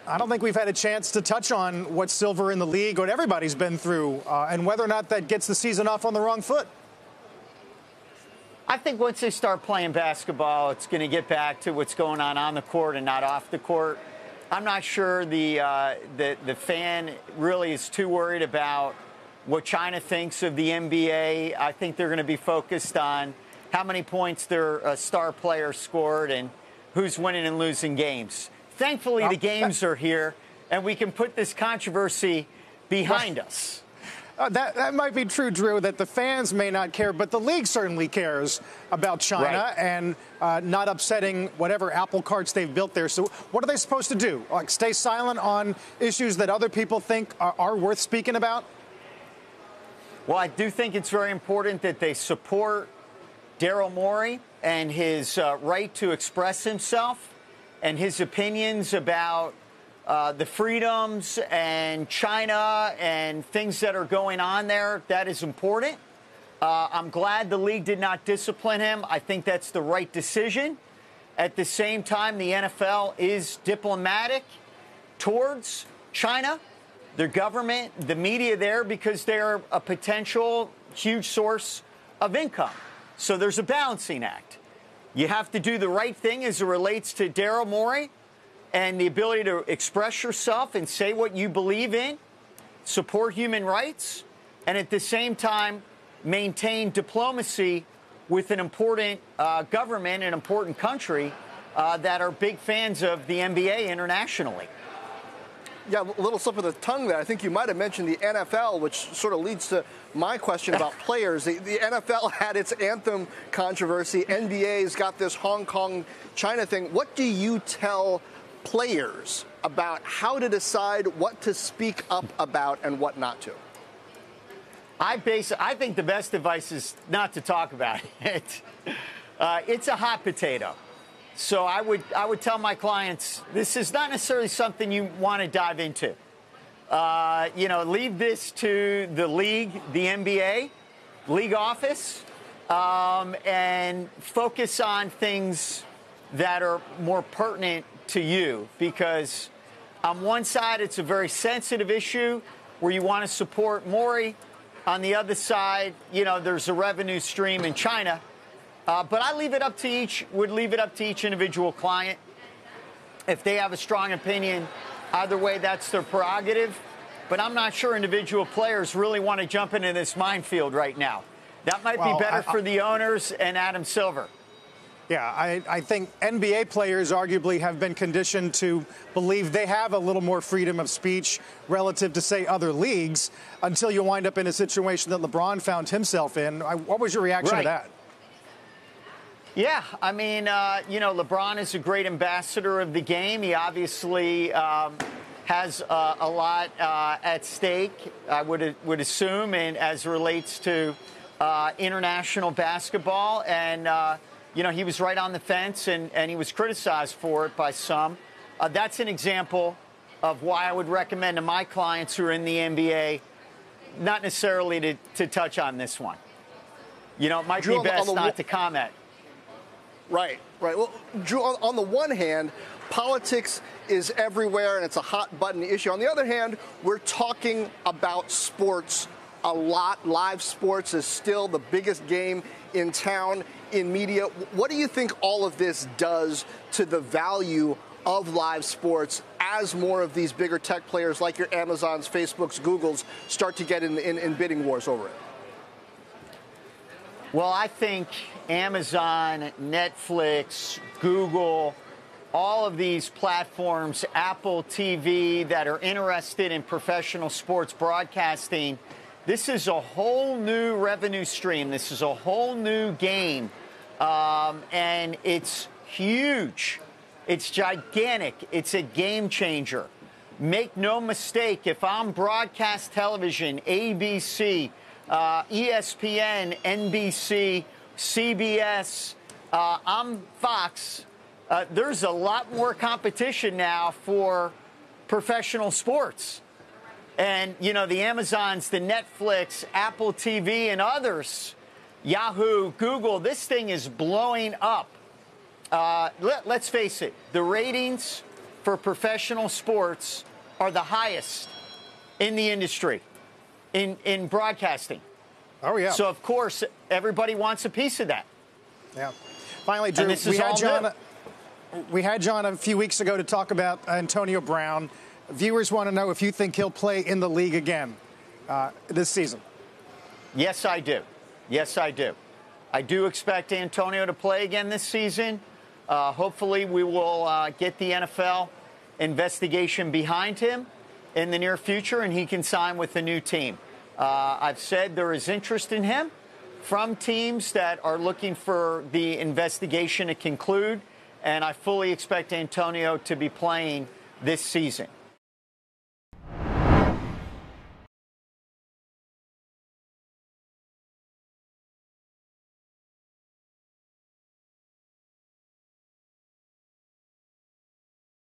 I don't think we've had a chance to touch on what Silver in the league, what everybody's been through, and whether or not that gets the season off on the wrong foot. I think once they start playing basketball, it's going to get back to what's going on the court and not off the court. I'm not sure the fan really is too worried about what China thinks of the NBA. I think they're going to be focused on how many points their star players scored and who's winning and losing games. Thankfully, the games are here, and we can put this controversy behind us. That might be true, Drew, that the fans may not care, but the league certainly cares about China and not upsetting whatever apple carts they've built there. So what are they supposed to do? Like, stay silent on issues that other people think are worth speaking about? Well, I do think it's very important that they support Daryl Morey and his right to express himself and his opinions about the freedoms and China and things that are going on there. That is important. I'm glad the league did not discipline him. I think that's the right decision. At the same time, the NFL is diplomatic towards China, their government, the media there, because they're a potential huge source of income. So there's a balancing act. You have to do the right thing as it relates to Daryl Morey and the ability to express yourself and say what you believe in, support human rights, and at the same time maintain diplomacy with an important government, an important country that are big fans of the NBA internationally. Yeah, a little slip of the tongue there. I think you might have mentioned the NFL, which sort of leads to my question about players. The NFL had its anthem controversy. NBA's got this Hong Kong, China thing. What do you tell players about how to decide what to speak up about and what not to? I think the best advice is not to talk about it. It's a hot potato. So I would tell my clients, this is not necessarily something you want to dive into. Leave this to the league, the NBA, league office, and focus on things that are more pertinent to you. Because on one side, it's a very sensitive issue where you want to support Morey. On the other side, there's a revenue stream in China. But I would leave it up to each individual client. If they have a strong opinion, either way, that's their prerogative. But I'm not sure individual players really want to jump into this minefield right now. That might be better for the owners and Adam Silver. Yeah, I think NBA players arguably have been conditioned to believe they have a little more freedom of speech relative to, say, other leagues until you wind up in a situation that LeBron found himself in. What was your reaction to that? Yeah, I mean, LeBron is a great ambassador of the game. He obviously has a lot at stake, I would assume, and as it relates to international basketball. And, he was right on the fence, and he was criticized for it by some. That's an example of why I would recommend to my clients who are in the NBA not necessarily to touch on this one. It might be best not to comment. Right. Well, Drew, on the one hand, politics is everywhere and it's a hot-button issue. On the other hand, we're talking about sports a lot. Live sports is still the biggest game in town in media. What do you think all of this does to the value of live sports as more of these bigger tech players like your Amazons, Facebooks, Googles start to get in bidding wars over it? Well, I think Amazon, Netflix, Google, all of these platforms, Apple TV, that are interested in professional sports broadcasting, this is a whole new revenue stream. This is a whole new game, and it's huge. It's gigantic. It's a game changer. Make no mistake, if I'm broadcast television, ABC, ESPN, NBC, CBS, I'm Fox. There's a lot more competition now for professional sports. And, the Amazons, the Netflix, Apple TV, and others, Yahoo, Google, this thing is blowing up. Let's face it, the ratings for professional sports are the highest in the industry, in broadcasting. Oh, yeah. So, of course, everybody wants a piece of that. Yeah. Finally, Drew, we had John a few weeks ago to talk about Antonio Brown. Viewers want to know if you think he'll play in the league again this season. Yes, I do. Yes, I do. I do expect Antonio to play again this season. Hopefully, we will get the NFL investigation behind him in the near future, and he can sign with a new team. I've said there is interest in him from teams that are looking for the investigation to conclude, and I fully expect Antonio to be playing this season.